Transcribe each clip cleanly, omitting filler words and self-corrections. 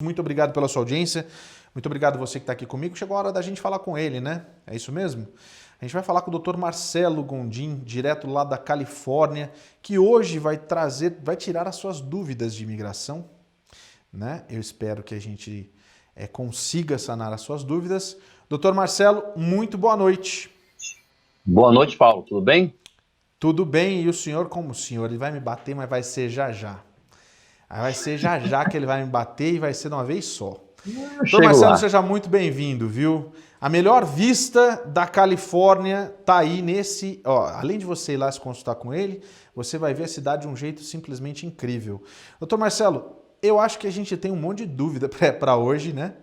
Muito obrigado pela sua audiência, muito obrigado você que está aqui comigo. Chegou a hora da gente falar com ele, né? É isso mesmo? A gente vai falar com o Dr. Marcelo Gondim, direto lá da Califórnia, que hoje vai tirar as suas dúvidas de imigração, né? Eu espero que a gente consiga sanar as suas dúvidas. Dr. Marcelo, muito boa noite. Boa noite, Paulo. Tudo bem? Tudo bem, e o senhor como o senhor? Ele vai me bater, mas vai ser já já. Aí vai ser já já que ele vai me bater e vai ser de uma vez só. Eu Doutor chego Marcelo, lá. seja muito bem-vindo, viu? A melhor vista da Califórnia tá aí nesse... Ó, além de você ir lá se consultar com ele, você vai ver a cidade de um jeito simplesmente incrível. Doutor Marcelo, eu acho que a gente tem um monte de dúvida para hoje, né?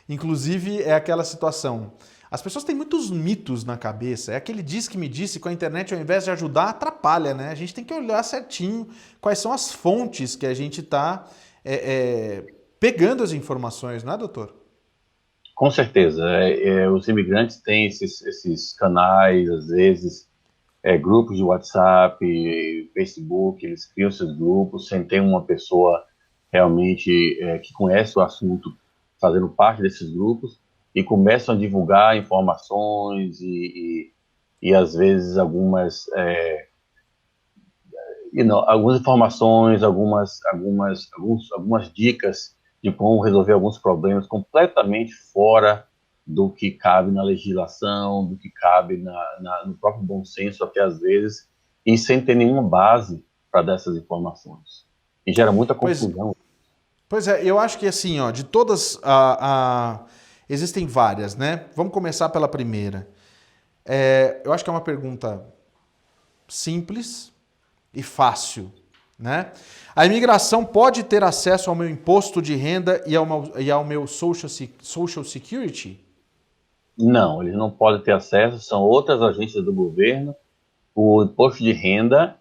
Inclusive, é aquela situação. As pessoas têm muitos mitos na cabeça. É aquele diz que me disse com a internet, ao invés de ajudar, atrapalha, né? A gente tem que olhar certinho quais são as fontes que a gente está pegando as informações, não é, doutor? Com certeza. Os imigrantes têm esses canais, às vezes, grupos de WhatsApp, Facebook, eles criam seus grupos sem ter uma pessoa realmente que conhece o assunto fazendo parte desses grupos e começam a divulgar informações e às vezes, algumas informações, algumas dicas de como resolver alguns problemas completamente fora do que cabe na legislação, do que cabe no próprio bom senso, até às vezes, e sem ter nenhuma base para dar essas informações. E gera muita Pois, confusão. pois é, eu acho que assim, ó, de todas, existem várias, né? Vamos começar pela primeira. Eu acho que é uma pergunta simples e fácil, né? A imigração pode ter acesso ao meu imposto de renda e ao meu social security? Não, eles não podem ter acesso, são outras agências do governo. O imposto de renda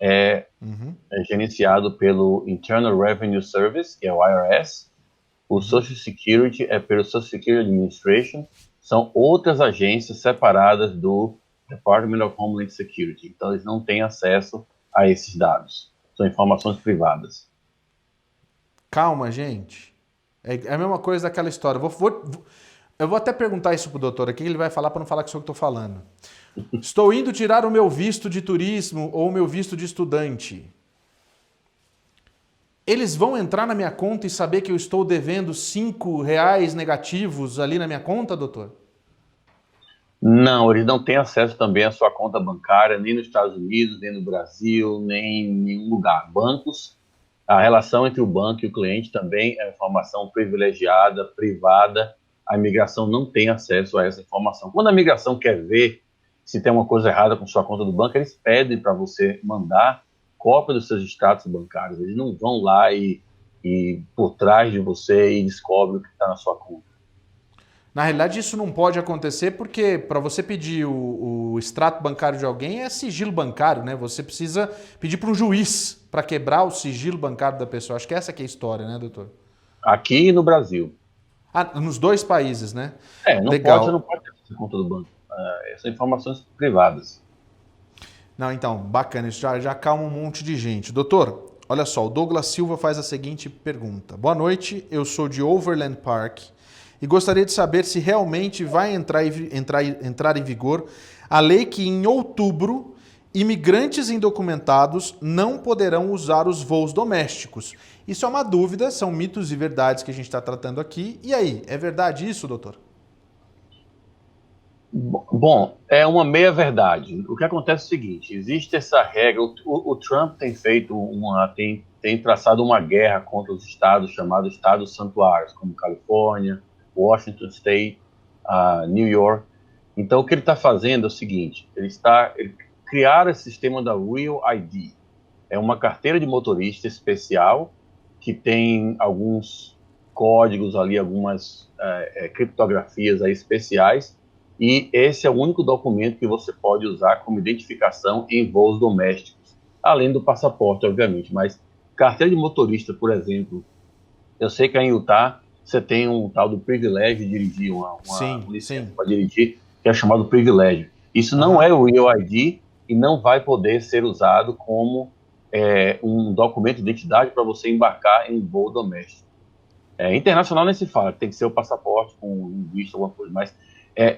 Uhum, é gerenciado pelo Internal Revenue Service, que é o IRS. O uhum. Social Security é pelo Social Security Administration. São outras agências separadas do Department of Homeland Security. Então, eles não têm acesso a esses dados. São informações privadas. Calma, gente. É a mesma coisa daquela história. Eu vou até perguntar isso pro doutor aqui, ele vai falar para não falar que sou eu que estou falando. Estou indo tirar o meu visto de turismo ou o meu visto de estudante. Eles vão entrar na minha conta e saber que eu estou devendo R$ 5 negativos ali na minha conta, doutor? Não, eles não têm acesso também à sua conta bancária, nem nos Estados Unidos, nem no Brasil, nem em nenhum lugar. Bancos, a relação entre o banco e o cliente também é informação privilegiada, privada. A imigração não tem acesso a essa informação. Quando a imigração quer ver se tem uma coisa errada com sua conta do banco, eles pedem para você mandar cópia dos seus extratos bancários. Eles não vão lá e por trás de você e descobrem o que está na sua conta. Na realidade, isso não pode acontecer porque para você pedir o extrato bancário de alguém é sigilo bancário, né? Você precisa pedir para um juiz para quebrar o sigilo bancário da pessoa. Acho que essa que é a história, né, doutor? Aqui no Brasil. Ah, nos dois países, né? Você não Legal. pode ter essa conta do banco. São informações privadas. Não, então, bacana, isso já calma um monte de gente. Doutor, olha só, o Douglas Silva faz a seguinte pergunta. Boa noite, eu sou de Overland Park e gostaria de saber se realmente vai entrar em vigor a lei que em outubro imigrantes indocumentados não poderão usar os voos domésticos. Isso é uma dúvida, são mitos e verdades que a gente está tratando aqui. E aí, é verdade isso, doutor? Bom, é uma meia-verdade. O que acontece é o seguinte: existe essa regra. O Trump tem tem traçado uma guerra contra os estados chamados estados santuários, como Califórnia, Washington State, New York. Então, o que ele está fazendo é o seguinte: ele criar esse sistema da Real ID. É uma carteira de motorista especial que tem alguns códigos ali, algumas criptografias aí especiais, e esse é o único documento que você pode usar como identificação em voos domésticos, além do passaporte, obviamente. Mas carteira de motorista, por exemplo, eu sei que em Utah você tem um tal do privilégio de dirigir, uma Sim, licença sim. para dirigir, que é chamado privilégio. Isso não Aham. é o Real ID e não vai poder ser usado como um documento de identidade para você embarcar em um voo doméstico. Internacional nem se fala, tem que ser o passaporte com visto, alguma coisa, mas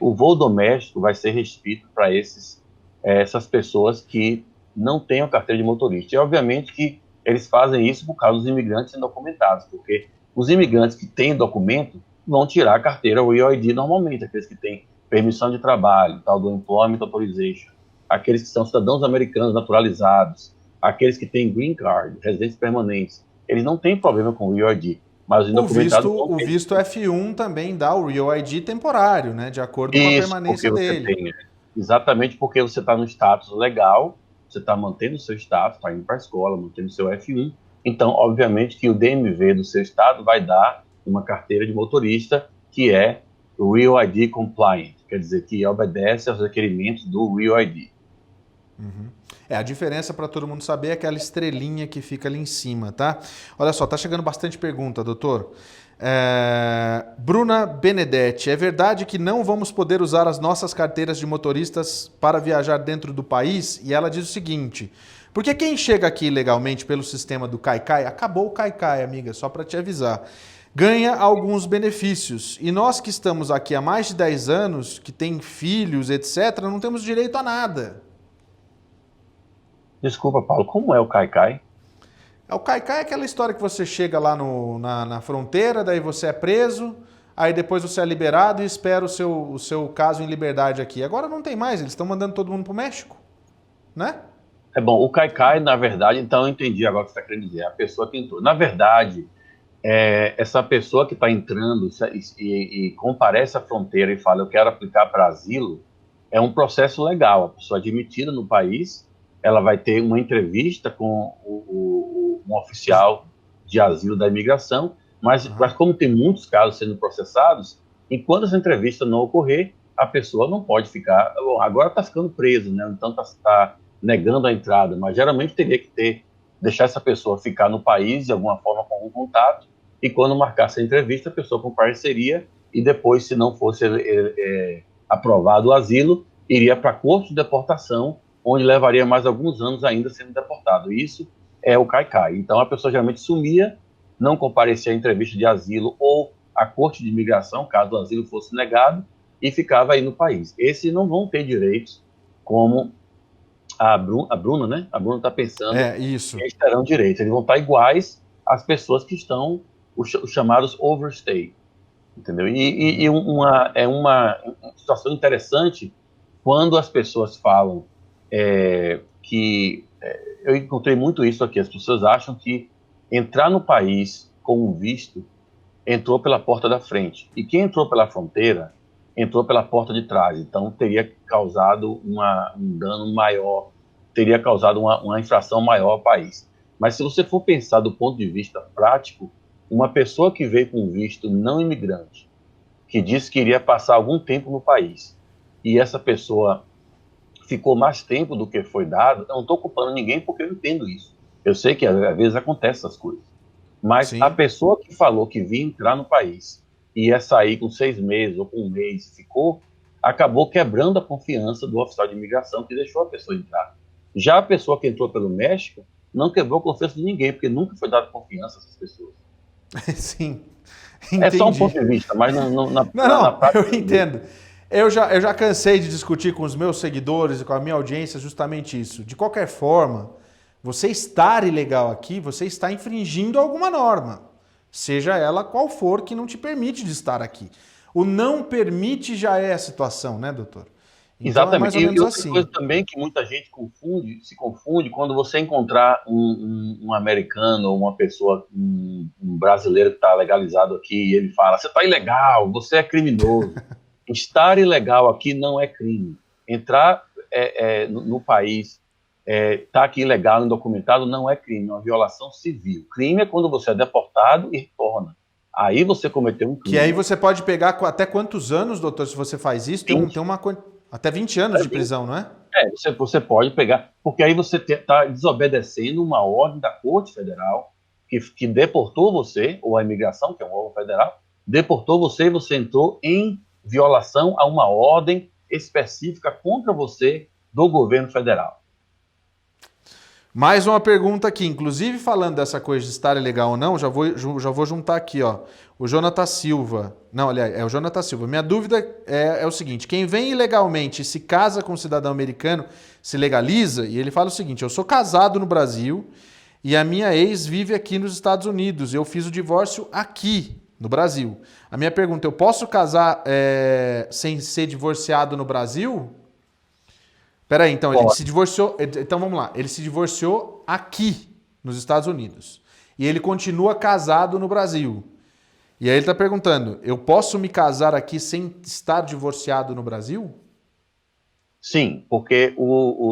o voo doméstico vai ser restrito para essas pessoas que não têm a carteira de motorista. E, obviamente, que eles fazem isso por causa dos imigrantes indocumentados, porque os imigrantes que têm documento vão tirar a carteira, o EID normalmente, aqueles que têm permissão de trabalho, tal do Employment Authorization, aqueles que são cidadãos americanos naturalizados, aqueles que têm green card, residentes permanentes, eles não têm problema com o EID, mas os indocumentados vão O ter. visto F1 também dá o Real ID temporário, né? De acordo com a Isso, porque permanência você dele. tem, exatamente porque você está no status legal, você está mantendo o seu status, está indo para a escola, mantendo o seu F1, então, obviamente, que o DMV do seu estado vai dar uma carteira de motorista que é Real ID Compliant, quer dizer, que obedece aos requerimentos do Real ID. A diferença para todo mundo saber é aquela estrelinha que fica ali em cima, tá? Olha só, tá chegando bastante pergunta, doutor. Bruna Benedetti, é verdade que não vamos poder usar as nossas carteiras de motoristas para viajar dentro do país? E ela diz o seguinte, porque quem chega aqui legalmente pelo sistema do Caicai, acabou o Caicai, amiga, só para te avisar, ganha alguns benefícios. E nós que estamos aqui há mais de 10 anos, que tem filhos, etc., não temos direito a nada. Desculpa, Paulo, como é o Caicai? O Caicai é aquela história que você chega lá na fronteira, daí você é preso, aí depois você é liberado e espera o seu caso em liberdade aqui. Agora não tem mais, eles estão mandando todo mundo pro México, né? É bom, o Caicai, na verdade, então eu entendi agora o que você está querendo dizer, é a pessoa que entrou. Na verdade, essa pessoa que está entrando e comparece à fronteira e fala, eu quero aplicar para asilo, é um processo legal. A pessoa admitida no país, ela vai ter uma entrevista com um oficial de asilo da imigração, mas como tem muitos casos sendo processados, enquanto essa entrevista não ocorrer, a pessoa não pode ficar. Bom, agora está ficando preso, né? Então está negando a entrada, mas geralmente teria que deixar essa pessoa ficar no país de alguma forma com um contato, e quando marcasse a entrevista, a pessoa compareceria e depois, se não fosse aprovado o asilo, iria para a corte de deportação, onde levaria mais alguns anos ainda sendo deportado. Isso é o Caicai. Então, a pessoa geralmente sumia, não comparecia à entrevista de asilo ou à corte de imigração, caso o asilo fosse negado, e ficava aí no país. Esses não vão ter direitos como a Bruna, né? A Bruna está pensando que Isso. eles terão direitos. Eles vão estar iguais às pessoas que estão, os chamados overstay, entendeu? É uma situação interessante quando as pessoas falam eu encontrei muito isso aqui, as pessoas acham que entrar no país com um visto entrou pela porta da frente, e quem entrou pela fronteira entrou pela porta de trás, então teria causado um dano maior, teria causado uma infração maior ao país. Mas se você for pensar do ponto de vista prático, uma pessoa que veio com visto não imigrante, que disse que iria passar algum tempo no país, e essa pessoa ficou mais tempo do que foi dado, eu não estou culpando ninguém porque eu entendo isso. Eu sei que às vezes acontecem essas coisas. Mas a Sim. pessoa que falou que vinha entrar no país e ia sair com 6 meses ou com um mês, ficou, acabou quebrando a confiança do oficial de imigração que deixou a pessoa entrar. Já a pessoa que entrou pelo México não quebrou a confiança de ninguém, porque nunca foi dada confiança a essas pessoas. Sim, É só um ponto entendi. de vista, mas na Não, prática. eu entendo. Eu já cansei de discutir com os meus seguidores e com a minha audiência justamente isso. De qualquer forma, você estar ilegal aqui, você está infringindo alguma norma, seja ela qual for, que não te permite de estar aqui. O não permite já é a situação, né, doutor? Então é mais Exatamente. ou E menos outra coisa assim. também que muita gente se confunde quando você encontrar um americano ou uma pessoa, um brasileiro que está legalizado aqui, e ele fala, você está ilegal, você é criminoso. Estar ilegal aqui não é crime. Entrar no país, estar aqui ilegal, indocumentado, não é crime, é uma violação civil. Crime é quando você é deportado e retorna. Aí você cometeu um Que aí crime. você pode pegar até quantos anos, doutor, se você faz isso? Até 20 anos de prisão, não é? Você pode pegar, porque aí você está desobedecendo uma ordem da Corte Federal que deportou você, ou a imigração, que é um órgão federal, deportou você e você entrou em violação a uma ordem específica contra você do governo federal. Mais uma pergunta aqui, inclusive falando dessa coisa de estar ilegal ou não, já vou juntar aqui, ó. O Jonathan Silva. Não, aliás, é o Jonathan Silva. Minha dúvida é o seguinte: quem vem ilegalmente e se casa com um cidadão americano se legaliza? E ele fala o seguinte: eu sou casado no Brasil e a minha ex vive aqui nos Estados Unidos. Eu fiz o divórcio aqui, no Brasil. A minha pergunta: eu posso casar sem ser divorciado no Brasil? Peraí, então, ele se divorciou. Então vamos lá. Ele se divorciou aqui, nos Estados Unidos. E ele continua casado no Brasil. E aí ele está perguntando: eu posso me casar aqui sem estar divorciado no Brasil? Sim, porque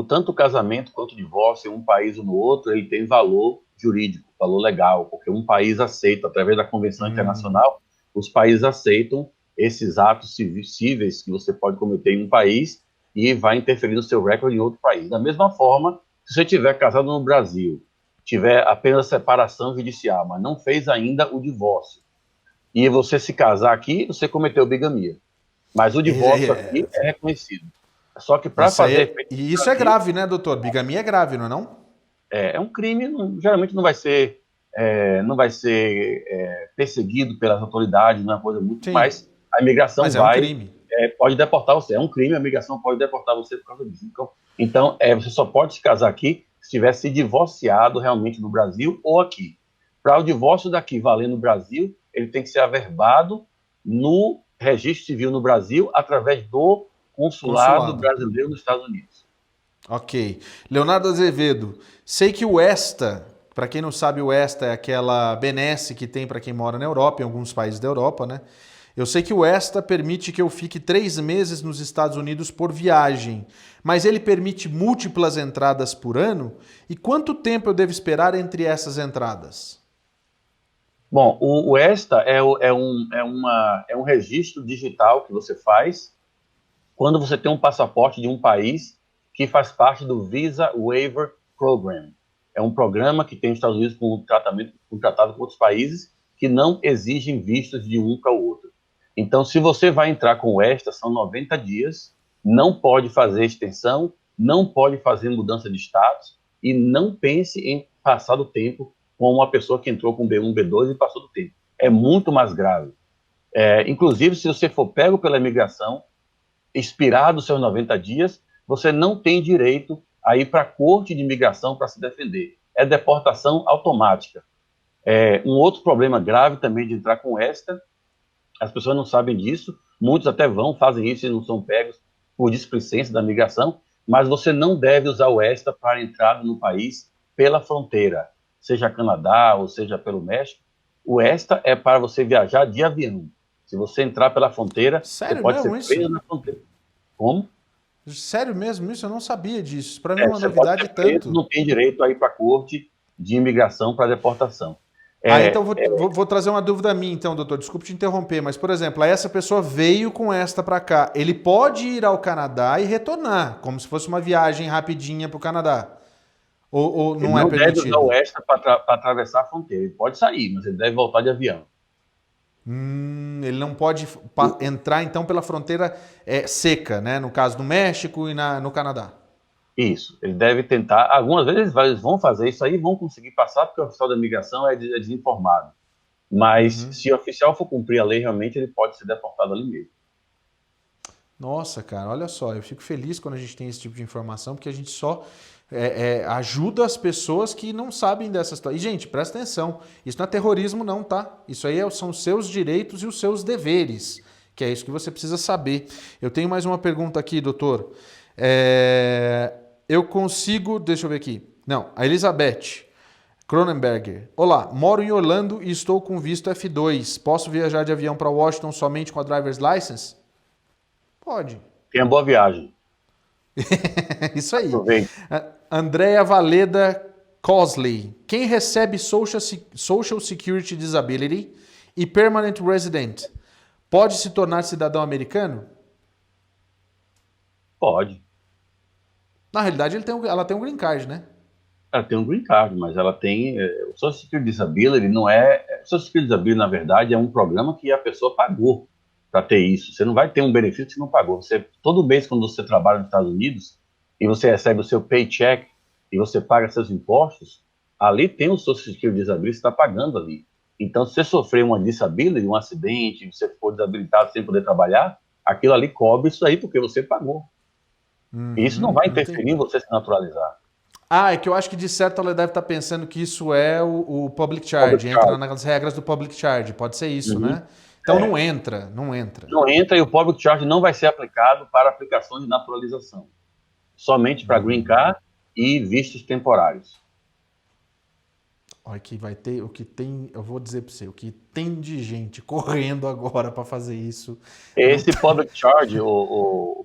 tanto o casamento quanto o divórcio, em um país ou no outro, ele tem valor jurídico, valor legal, porque um país aceita, através da Convenção Internacional, os países aceitam esses atos cíveis que você pode cometer em um país e vai interferir no seu recorde em outro país. Da mesma forma, se você estiver casado no Brasil, tiver apenas separação judicial, mas não fez ainda o divórcio, e você se casar aqui, você cometeu bigamia. Mas o divórcio aqui é reconhecido. Só que para fazer... E isso é grave, né, doutor? Bigamia é grave, não é não? É um crime, geralmente não vai ser, perseguido pelas autoridades, não é uma coisa muito... Sim. Mas a imigração Mas é um crime. Pode deportar você. É um crime, a imigração pode deportar você por causa disso. Então, você só pode se casar aqui se tiver se divorciado realmente no Brasil ou aqui. Para o divórcio daqui valer no Brasil, ele tem que ser averbado no registro civil no Brasil através do consulado brasileiro nos Estados Unidos. Ok. Leonardo Azevedo, sei que o ESTA, para quem não sabe, o ESTA é aquela benesse que tem para quem mora na Europa, em alguns países da Europa, né? Eu sei que o ESTA permite que eu fique 3 meses nos Estados Unidos por viagem, mas ele permite múltiplas entradas por ano? E quanto tempo eu devo esperar entre essas entradas? Bom, o ESTA é um registro digital que você faz quando você tem um passaporte de um país que faz parte do Visa Waiver Program. É um programa que tem os Estados Unidos com tratado com outros países que não exigem vistos de um para o outro. Então, se você vai entrar com o ESTA, são 90 dias, não pode fazer extensão, não pode fazer mudança de status e não pense em passar do tempo com uma pessoa que entrou com B1, B2 e passou do tempo. É muito mais grave. Inclusive, se você for pego pela imigração, expirado os seus 90 dias, você não tem direito a ir para a corte de imigração para se defender. É deportação automática. Um outro problema grave também de entrar com ESTA, as pessoas não sabem disso, muitos até fazem isso e não são pegos por displicência da migração, mas você não deve usar o ESTA para entrada no país pela fronteira, seja Canadá ou seja pelo México. O ESTA é para você viajar de avião. Se você entrar pela fronteira, você pode ser preso na fronteira. Como? Sério mesmo isso? Eu não sabia disso. Para mim é uma Você novidade pode ser preso, tanto. não tem direito a ir para a corte de imigração para deportação. Então vou trazer uma dúvida a mim, então, doutor. Desculpe te interromper, mas, por exemplo, aí essa pessoa veio com esta para cá. Ele pode ir ao Canadá e retornar, como se fosse uma viagem rapidinha para o Canadá. Ou não é permitido? Ele não deve usar o ESTA para atravessar a fronteira. Ele pode sair, mas ele deve voltar de avião. Ele não pode entrar, então, pela fronteira seca, né? No caso do México e no Canadá. Isso, ele deve tentar. Algumas vezes eles vão fazer isso aí, vão conseguir passar, porque o oficial da imigração é desinformado. Mas se o oficial for cumprir a lei, realmente ele pode ser deportado ali mesmo. Nossa, cara, olha só, eu fico feliz quando a gente tem esse tipo de informação, porque a gente só ajuda as pessoas que não sabem dessa situação. E, gente, presta atenção, isso não é terrorismo não, tá? Isso aí são os seus direitos e os seus deveres, que é isso que você precisa saber. Eu tenho mais uma pergunta aqui, doutor. Eu consigo... Deixa eu ver aqui. Não, a Elizabeth Cronenberger. Olá, moro em Orlando e estou com visto F2. Posso viajar de avião para Washington somente com a driver's license? Pode. Tenha boa viagem. Isso aí. Aproveite. Andrea Valeda Cosley. Quem recebe Social Security Disability e Permanent Resident pode se tornar cidadão americano? Pode. Na realidade, ela tem um green card, né? Ela tem um green card, mas ela tem... o Social Security Disability não é... O Social Security Disability, na verdade, é um programa que a pessoa pagou para ter isso. Você não vai ter um benefício que você não pagou. Todo mês, quando você trabalha nos Estados Unidos e você recebe o seu paycheck, e você paga seus impostos, ali tem o Social Security Disability, você está pagando ali. Então, se você sofrer uma disability, um acidente, você for desabilitado sem poder trabalhar, aquilo ali cobre isso aí porque você pagou. E isso não vai interferir Entendi. em você se naturalizar. Ah, é que eu acho que de certo ela deve estar pensando que isso é o public Public charge, entra charge. nas regras do public charge, pode ser isso, Uhum. né? Então É. não entra. Não entra e o public charge não vai ser aplicado para aplicação de naturalização. Somente para green card e vistos temporários. Olha que vai ter, o que tem, eu vou dizer para você, o que tem de gente correndo agora para fazer isso. Não Esse tá- public charge,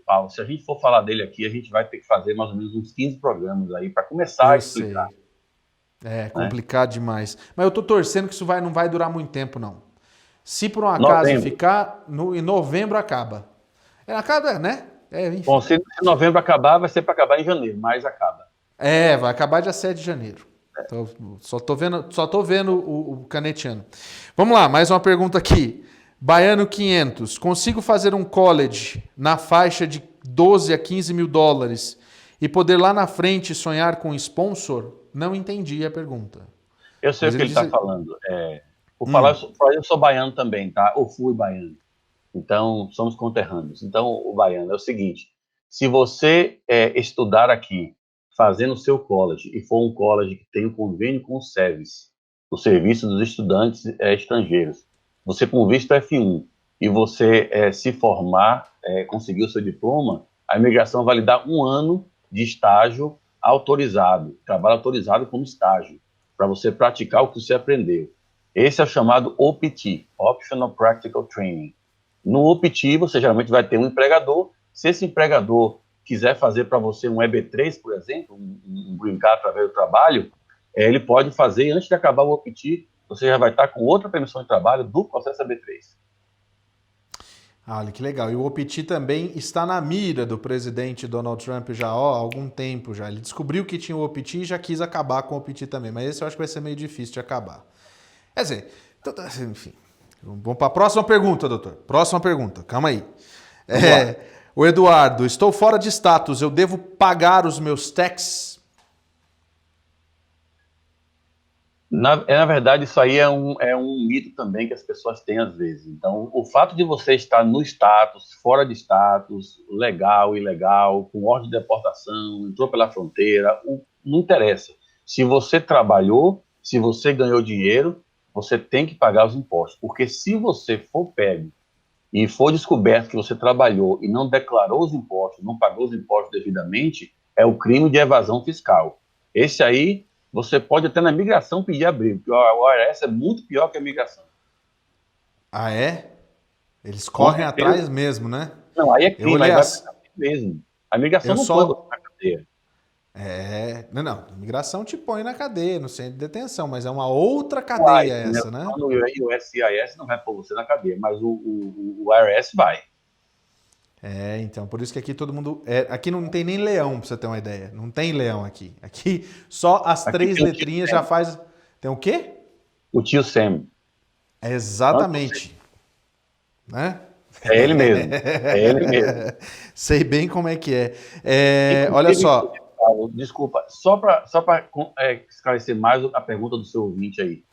Paulo, se a gente for falar dele aqui, a gente vai ter que fazer mais ou menos uns 15 programas aí para começar a Eu explicar. sei, é Né? complicado demais. Mas eu tô torcendo que isso não vai durar muito tempo, não. Se por um acaso Novembro. ficar, em novembro acaba. Acaba, né? Bom, Enfim. se novembro acabar, vai ser para acabar em janeiro, mas acaba. Vai acabar dia 7 de janeiro. Então, só tô vendo o caneteando. Vamos lá, mais uma pergunta aqui. Baiano 500. Consigo fazer um college na faixa de 12 a 15 mil dólares e poder lá na frente sonhar com sponsor? Não entendi a pergunta. Eu sei Mas o que ele ele está disse. falando. Por falar, eu sou baiano também, tá? Ou fui baiano. Então, somos conterrâneos. Então, o baiano é o seguinte: se você estudar aqui, fazendo o seu college, e for um college que tem um convênio com o SEVES, o Serviço dos Estudantes Estrangeiros, você com visto F1 e você se formar, conseguir o seu diploma, a imigração vai lhe dar 1 ano de estágio autorizado, trabalho autorizado como estágio, para você praticar o que você aprendeu. Esse é o chamado OPT, Optional Practical Training. No OPT, você geralmente vai ter um empregador. Se esse empregador quiser fazer para você um EB3, por exemplo, um green card através do trabalho, ele pode fazer, antes de acabar o OPT, você já vai estar com outra permissão de trabalho do processo EB3. Olha que legal. E o OPT também está na mira do presidente Donald Trump já há algum tempo já. Ele descobriu que tinha o OPT e já quis acabar com o OPT também. Mas esse eu acho que vai ser meio difícil de acabar. Quer dizer, enfim. Vamos para a próxima pergunta, doutor. Próxima pergunta. Calma aí. O Eduardo, estou fora de status. Eu devo pagar os meus taxes? Na verdade, isso aí é um mito também que as pessoas têm às vezes. Então, o fato de você estar no status, fora de status, legal, ilegal, com ordem de deportação, entrou pela fronteira, não interessa. Se você trabalhou, se você ganhou dinheiro, você tem que pagar os impostos. Porque se você for pego e for descoberto que você trabalhou e não declarou os impostos, não pagou os impostos devidamente, é o crime de evasão fiscal. Esse aí, você pode até na migração pedir abrigo, porque o IRS é muito pior que a migração. Ah, é? Eles Com correm certeza. atrás mesmo, né? Não, aí é Eu crime, olhei aí vai as... pra cadeia mesmo. A migração Eu não põe você só... na cadeia. Não. Imigração te põe na cadeia, no centro de detenção, mas é uma outra Vai, cadeia né? essa, né? No USCIS não vai pôr você na cadeia, mas o IRS vai. Então, por isso que aqui todo mundo... aqui não tem nem leão, pra você ter uma ideia. Não tem leão aqui. Aqui só as Aqui 3 tem o tio letrinhas já Sam. faz... Tem o quê? O tio Sam. Exatamente. Né? É ele mesmo. É ele mesmo. Sei bem como é que é. Olha só. Paulo, desculpa, só para esclarecer mais a pergunta do seu ouvinte aí.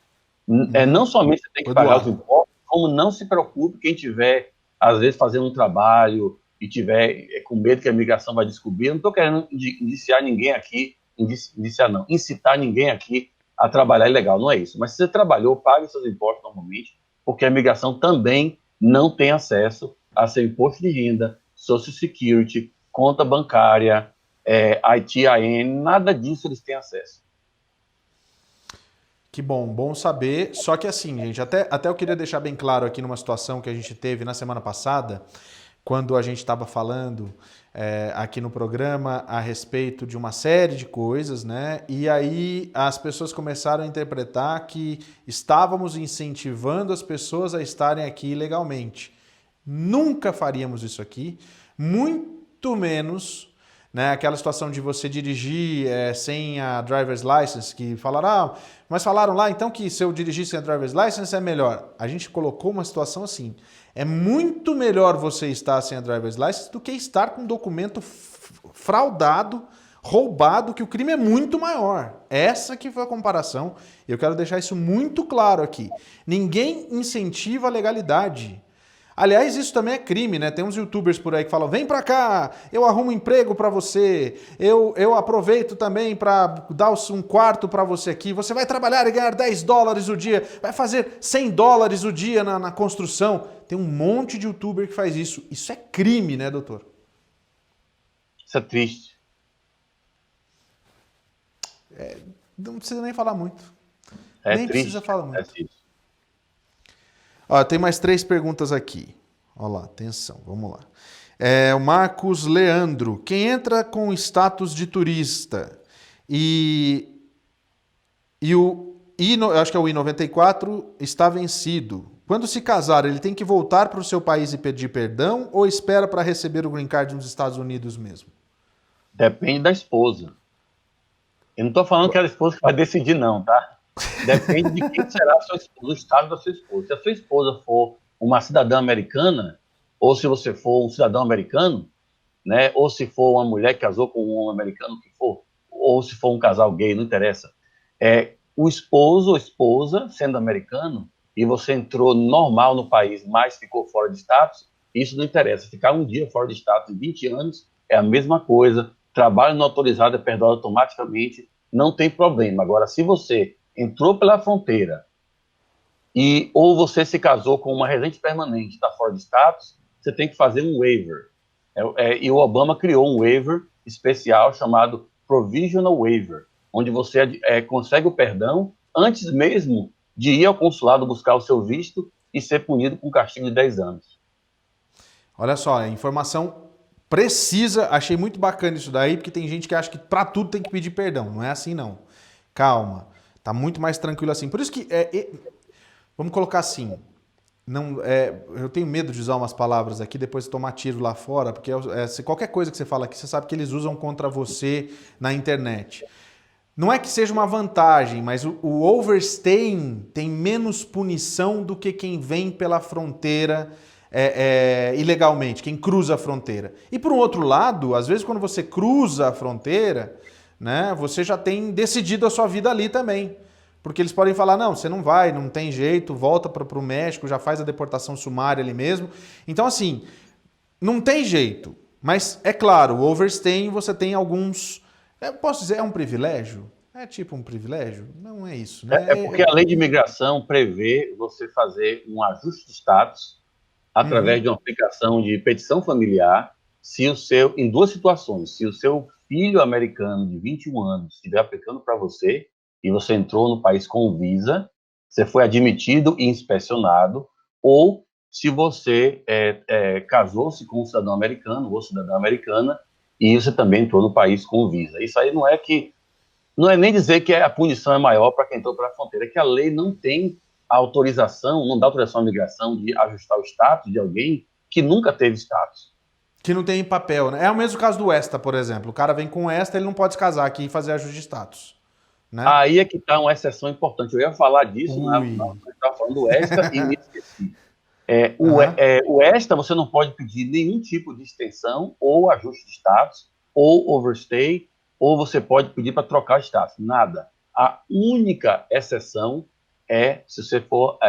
Não somente você tem que pagar os Eduardo. impostos, como não se preocupe quem tiver, às vezes, fazendo um trabalho e tiver com medo que a imigração vai descobrir. Eu não estou querendo indiciar ninguém aqui, incitar ninguém aqui a trabalhar ilegal, não é isso. Mas se você trabalhou, pague seus impostos normalmente, porque a imigração também não tem acesso a seu imposto de renda, Social Security, conta bancária, ITIN, nada disso eles têm acesso. Que bom saber. Só que assim, gente, até eu queria deixar bem claro aqui numa situação que a gente teve na semana passada, quando a gente estava falando aqui no programa a respeito de uma série de coisas, né? E aí as pessoas começaram a interpretar que estávamos incentivando as pessoas a estarem aqui ilegalmente. Nunca faríamos isso aqui, muito menos, né, aquela situação de você dirigir sem a driver's license, que falaram, mas falaram lá então que se eu dirigir sem a driver's license é melhor. A gente colocou uma situação assim, é muito melhor você estar sem a driver's license do que estar com um documento fraudado roubado, que o crime é muito maior. Essa que foi a comparação. Eu quero deixar isso muito claro aqui. Ninguém incentiva a legalidade. Aliás, isso também é crime, né? Tem uns youtubers por aí que falam, vem pra cá, eu arrumo emprego pra você, eu aproveito também pra dar um quarto pra você aqui, você vai trabalhar e ganhar $10 o dia, vai fazer $100 o dia na construção. Tem um monte de youtuber que faz isso. Isso é crime, né, doutor? Isso é triste. Não precisa nem falar muito. É Nem triste. precisa falar muito. É triste. Ó, tem mais 3 perguntas aqui. Olha lá, atenção, vamos lá. O Marcos Leandro. Quem entra com status de turista eu acho que é o I-94, está vencido. Quando se casar, ele tem que voltar para o seu país e pedir perdão ou espera para receber o green card nos Estados Unidos mesmo? Depende da esposa. Eu não estou falando que é a esposa que vai decidir, não, tá? Depende de quem será a sua esposa, o estado da sua esposa. Se a sua esposa for uma cidadã americana, ou se você for um cidadão americano, né? Ou se for uma mulher que casou com um homem americano, o que for, ou se for um casal gay, não interessa. O esposo ou esposa, sendo americano, e você entrou normal no país, mas ficou fora de status, isso não interessa. Ficar um dia fora de status em 20 anos é a mesma coisa. Trabalho não autorizado é perdoado automaticamente, não tem problema. Agora, se você entrou pela fronteira ou você se casou com uma residente permanente, está fora de status, você tem que fazer um waiver. E o Obama criou um waiver especial chamado Provisional Waiver, onde você consegue o perdão antes mesmo de ir ao consulado buscar o seu visto e ser punido com castigo de 10 anos. Olha só, informação precisa, achei muito bacana isso daí, porque tem gente que acha que para tudo tem que pedir perdão. Não é assim, não. Calma, tá muito mais tranquilo assim. Por isso que, vamos colocar assim, eu tenho medo de usar umas palavras aqui, depois de tomar tiro lá fora, porque se qualquer coisa que você fala aqui, você sabe que eles usam contra você na internet. Não é que seja uma vantagem, mas o overstaying tem menos punição do que quem vem pela fronteira ilegalmente, quem cruza a fronteira. E por um outro lado, às vezes quando você cruza a fronteira, né, você já tem decidido a sua vida ali também. Porque eles podem falar, não, você não vai, não tem jeito, volta para o México, já faz a deportação sumária ali mesmo. Então, assim, não tem jeito. Mas, é claro, o overstaying você tem alguns... posso dizer, é um privilégio? É tipo um privilégio? Não é isso, né? Porque a lei de imigração prevê você fazer um ajuste de status através de uma aplicação de petição familiar, em 2 situações. Se o seu filho americano de 21 anos estiver aplicando para você e você entrou no país com visa, você foi admitido e inspecionado, ou se você casou-se com um cidadão americano ou cidadã americana e você também entrou no país com visa. Isso aí não é nem dizer que a punição é maior para quem entrou pela fronteira, é que a lei não tem autorização, não dá autorização à migração de ajustar o status de alguém que nunca teve status. Que não tem papel, né? É o mesmo caso do ESTA, por exemplo. O cara vem com ESTA, ele não pode se casar aqui e fazer ajuste de status. Né? Aí é que está uma exceção importante. Eu ia falar disso, eu estava falando do ESTA e me esqueci. O ESTA, você não pode pedir nenhum tipo de extensão ou ajuste de status, ou overstay, ou você pode pedir para trocar status. Nada. A única exceção é se você for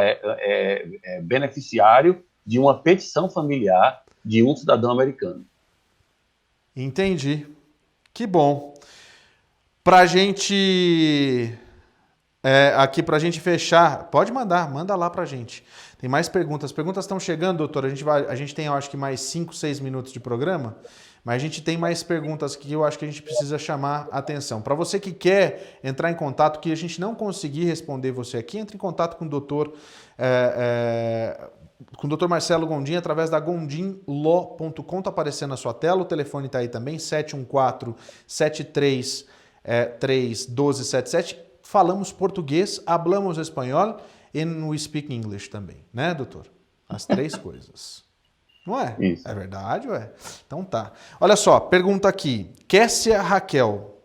beneficiário de uma petição familiar de um cidadão americano. Entendi. Que bom. Pra gente... aqui pra gente fechar, pode manda lá pra gente. Tem mais perguntas. As perguntas estão chegando, doutor. A gente tem, eu acho que mais 5, 6 minutos de programa, mas a gente tem mais perguntas que eu acho que a gente precisa chamar a atenção. Para você que quer entrar em contato, que a gente não conseguir responder você aqui, entre em contato com o doutor Marcelo Gondim através da gondimlaw.com, está aparecendo na sua tela, o telefone está aí também, 714-733-1277. Falamos português, hablamos espanhol e we speak English também, né, doutor? As 3 coisas. Não é? Isso. É verdade, ué? Então tá. Olha só, pergunta aqui. Kessia Raquel.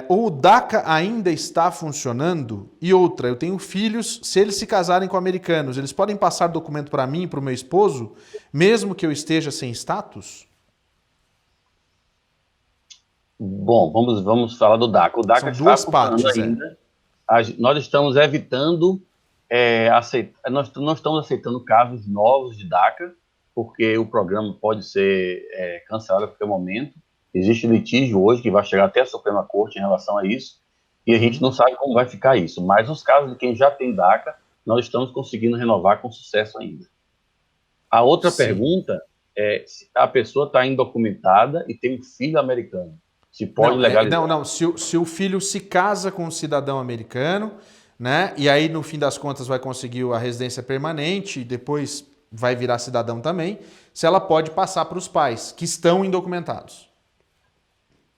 O DACA ainda está funcionando? E outra, eu tenho filhos, se eles se casarem com americanos, eles podem passar documento para mim e para o meu esposo, mesmo que eu esteja sem status? Bom, vamos falar do DACA. O DACA São está duas funcionando partes, ainda. Nós estamos evitando, nós não estamos aceitando casos novos de DACA, porque o programa pode ser cancelado a qualquer momento. Existe litígio hoje que vai chegar até a Suprema Corte em relação a isso, e a gente não sabe como vai ficar isso. Mas os casos de quem já tem DACA, nós estamos conseguindo renovar com sucesso ainda. A outra Sim. pergunta é se a pessoa está indocumentada e tem um filho americano, se pode Não, legalizar. não. Se o filho se casa com um cidadão americano, né? E aí, no fim das contas, vai conseguir a residência permanente e depois vai virar cidadão também, se ela pode passar para os pais, que estão indocumentados.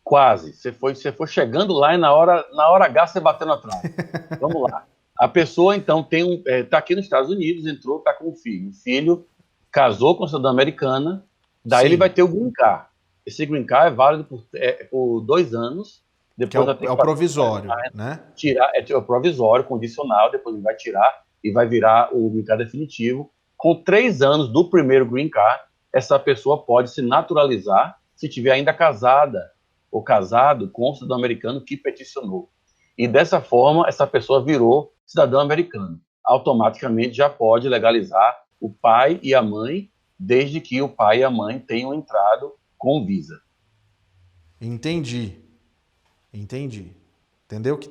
Quase. Você foi chegando lá e na hora H você bateu na trave. Vamos lá. A pessoa, então, está aqui nos Estados Unidos, entrou, está com um filho. O filho casou com a cidadã americana, daí ele vai Sim, ter o Green Card. Esse Green Card é válido por 2 anos, que é depois o, vai ter é que o provisório, né? tirar, é o provisório, condicional, depois ele vai tirar e vai virar o Green Card definitivo. Com 3 anos do primeiro Green Card, essa pessoa pode se naturalizar se tiver ainda casada ou casado com o cidadão americano que peticionou. E dessa forma, essa pessoa virou cidadão americano. Automaticamente já pode legalizar o pai e a mãe, desde que o pai e a mãe tenham entrado com visa. Entendi. Entendi. Entendeu? Que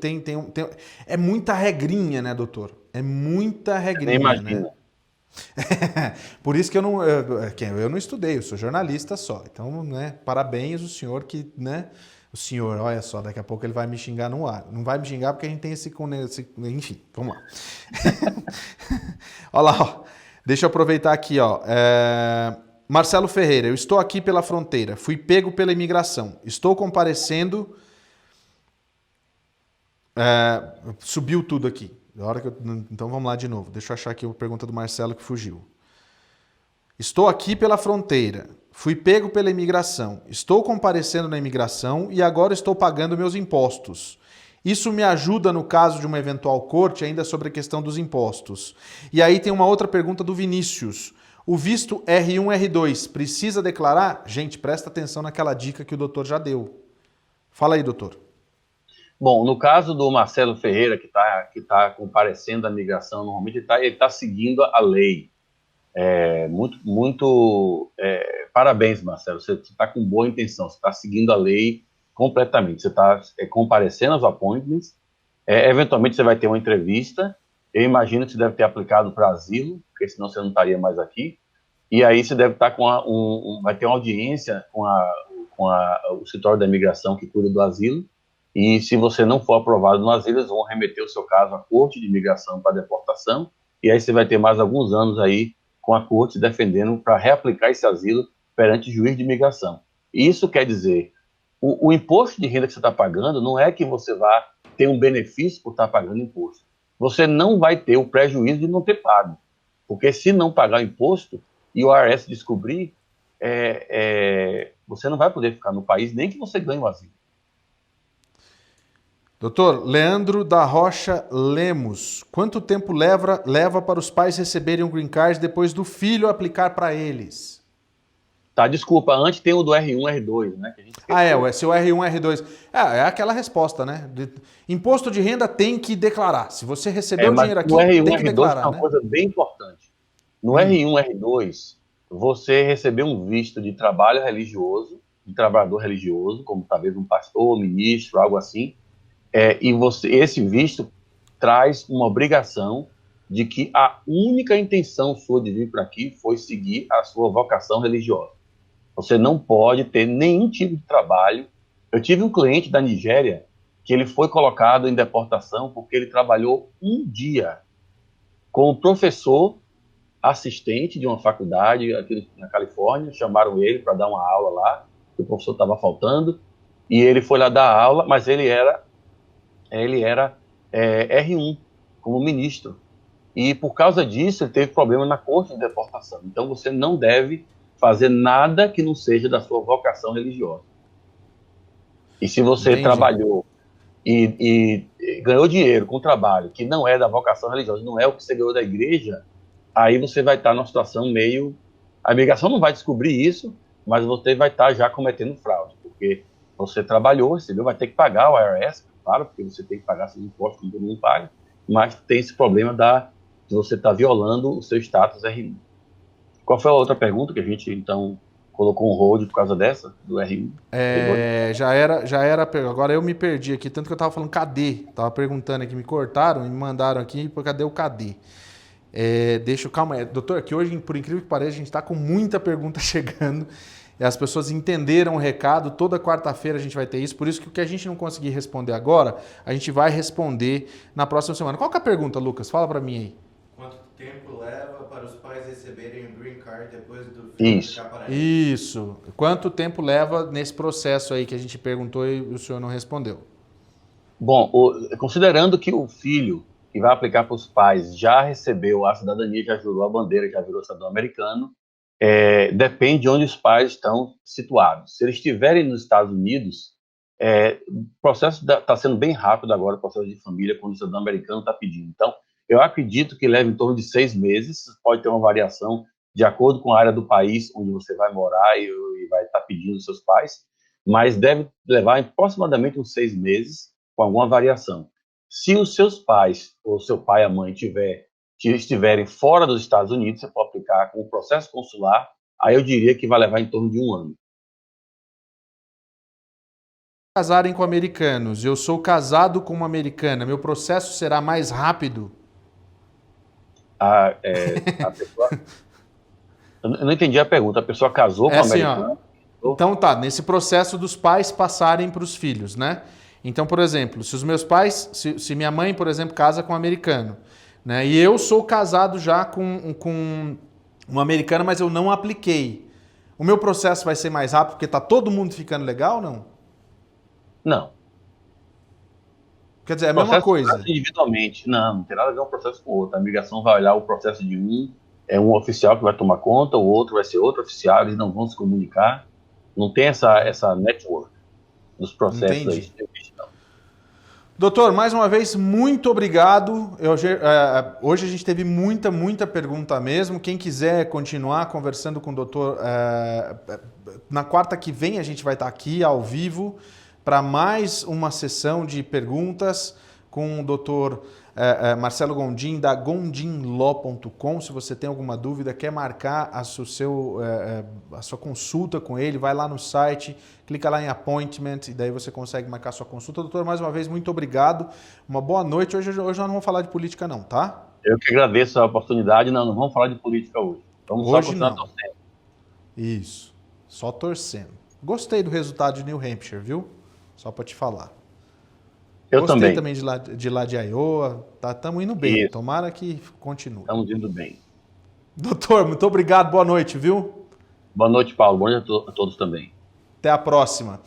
é muita regrinha, né, doutor? É muita Você nem regrinha, né? imagina. Por isso que eu não estudei, eu sou jornalista só. Então, né, parabéns o senhor que, né? O senhor, olha só, daqui a pouco ele vai me xingar no ar. Não vai me xingar porque a gente tem enfim, vamos lá. Olha lá, ó. Deixa eu aproveitar aqui, ó. Marcelo Ferreira, eu estou aqui pela fronteira. Fui pego pela imigração. Estou comparecendo. Subiu tudo aqui. Então vamos lá de novo. Deixa eu achar aqui a pergunta do Marcelo que fugiu. Estou aqui pela fronteira. Fui pego pela imigração. Estou comparecendo na imigração e agora estou pagando meus impostos. Isso me ajuda no caso de uma eventual corte, ainda sobre a questão dos impostos. E aí tem uma outra pergunta do Vinícius. O visto R1, R2 precisa declarar? Gente, presta atenção naquela dica que o doutor já deu. Fala aí, doutor. Bom, no caso do Marcelo Ferreira, que tá comparecendo à migração, normalmente ele tá seguindo a lei. Parabéns, Marcelo, você está com boa intenção, você está seguindo a lei completamente, você está comparecendo aos appointments, eventualmente você vai ter uma entrevista, eu imagino que você deve ter aplicado para asilo, porque senão você não estaria mais aqui, e aí você deve estar vai ter uma audiência com o escritório da imigração que cuida do asilo, e se você não for aprovado no asilo, eles vão remeter o seu caso à corte de imigração para deportação, e aí você vai ter mais alguns anos aí com a corte defendendo para reaplicar esse asilo perante o juiz de imigração. Isso quer dizer, o imposto de renda que você está pagando não é que você vá ter um benefício por estar pagando imposto. Você não vai ter o prejuízo de não ter pago, porque se não pagar o imposto e o IRS descobrir, você não vai poder ficar no país nem que você ganhe o asilo. Doutor, Leandro da Rocha Lemos. Quanto tempo leva para os pais receberem o Green Card depois do filho aplicar para eles? Tá, desculpa, antes tem o do R1, R2, né, que a gente esqueceu. O seu R1, R2. É aquela resposta, né? Imposto de renda tem que declarar. Se você recebeu o Mas dinheiro aqui, no R1, tem que R2 tem declarar, uma né? coisa bem importante. No R1, R2, você recebeu um visto de trabalho religioso, de trabalhador religioso, como talvez um pastor, ministro, algo assim, esse visto traz uma obrigação de que a única intenção sua de vir para aqui foi seguir a sua vocação religiosa. Você não pode ter nenhum tipo de trabalho. Eu tive um cliente da Nigéria que ele foi colocado em deportação porque ele trabalhou um dia como professor assistente de uma faculdade aqui na Califórnia. Chamaram ele para dar uma aula lá, que o professor estava faltando, e ele foi lá dar aula, mas ele era R1, como ministro. E por causa disso, ele teve problema na corte de deportação. Então, você não deve fazer nada que não seja da sua vocação religiosa. E se você Entendi. trabalhou e ganhou dinheiro com trabalho que não é da vocação religiosa, não é o que você ganhou da igreja, aí você vai estar numa situação meio... A imigração não vai descobrir isso, mas você vai estar já cometendo fraude, porque Você trabalhou, recebeu, vai ter que pagar o IRS, claro, porque você tem que pagar seus impostos, como todo mundo paga, mas tem esse problema de você estar violando o seu status R1. Qual foi a outra pergunta que a gente, então, colocou um hold por causa dessa, do R1? Agora eu me perdi aqui, tanto que eu tava falando cadê? Tava perguntando aqui, me cortaram e me mandaram aqui, cadê o cadê? Calma aí, doutor, que hoje, por incrível que pareça, a gente está com muita pergunta chegando. E as pessoas entenderam o recado. Toda quarta-feira a gente vai ter isso. Por isso que o que a gente não conseguir responder agora, a gente vai responder na próxima semana. Qual que é a pergunta, Lucas? Fala para mim aí. Quanto tempo leva para os pais receberem o green card depois do filho ficar para eles? Isso. Quanto tempo leva nesse processo aí que a gente perguntou e o senhor não respondeu? Bom, considerando que o filho que vai aplicar para os pais já recebeu a cidadania, já jurou a bandeira, já virou cidadão americano, depende de onde os pais estão situados. Se eles estiverem nos Estados Unidos, o processo está sendo bem rápido agora, o processo de família, quando o cidadão americano está pedindo. Então, eu acredito que leva em torno de 6 meses, pode ter uma variação de acordo com a área do país onde você vai morar e vai estar pedindo os seus pais, mas deve levar aproximadamente uns 6 meses, com alguma variação. Se os seus pais, ou seu pai e a mãe, estiverem fora dos Estados Unidos, você pode aplicar com o processo consular, aí eu diria que vai levar em torno de 1 ano. Casarem com americanos, eu sou casado com uma americana, meu processo será mais rápido? A pessoa... Eu não entendi a pergunta. A pessoa casou com um americano? Então tá, nesse processo dos pais passarem para os filhos, né? Então, por exemplo, se os meus pais, se minha mãe, por exemplo, casa com um americano, né? E eu sou casado já com uma americana, mas eu não apliquei. O meu processo vai ser mais rápido porque tá todo mundo ficando legal ou não? Não. Quer dizer, é a mesma coisa. Individualmente. Não tem nada a ver um processo com o outro. A migração vai olhar o processo de um oficial que vai tomar conta, o outro vai ser outro oficial, eles não vão se comunicar. Não tem essa network dos processos. Entendi. Doutor, mais uma vez, muito obrigado. Hoje a gente teve muita pergunta mesmo. Quem quiser continuar conversando com o doutor, na quarta que vem a gente vai estar aqui ao vivo para mais uma sessão de perguntas com o doutor Marcelo Gondim, da gondimlaw.com. Se você tem alguma dúvida, quer marcar a sua consulta com ele, vai lá no site, clica lá em appointment e daí você consegue marcar a sua consulta. Doutor, mais uma vez, muito obrigado. Uma boa noite. Hoje nós não vamos falar de política não, tá? Eu que agradeço a oportunidade. Não vamos falar de política hoje. Vamos hoje só continuar não. torcendo. Isso, só torcendo. Gostei do resultado de New Hampshire, viu? Só para te falar. Eu Gostei também de lá de Iowa. Estamos indo bem. Isso. Tomara que continue. Estamos indo bem. Doutor, muito obrigado. Boa noite, viu? Boa noite, Paulo. Boa noite a todos também. Até a próxima.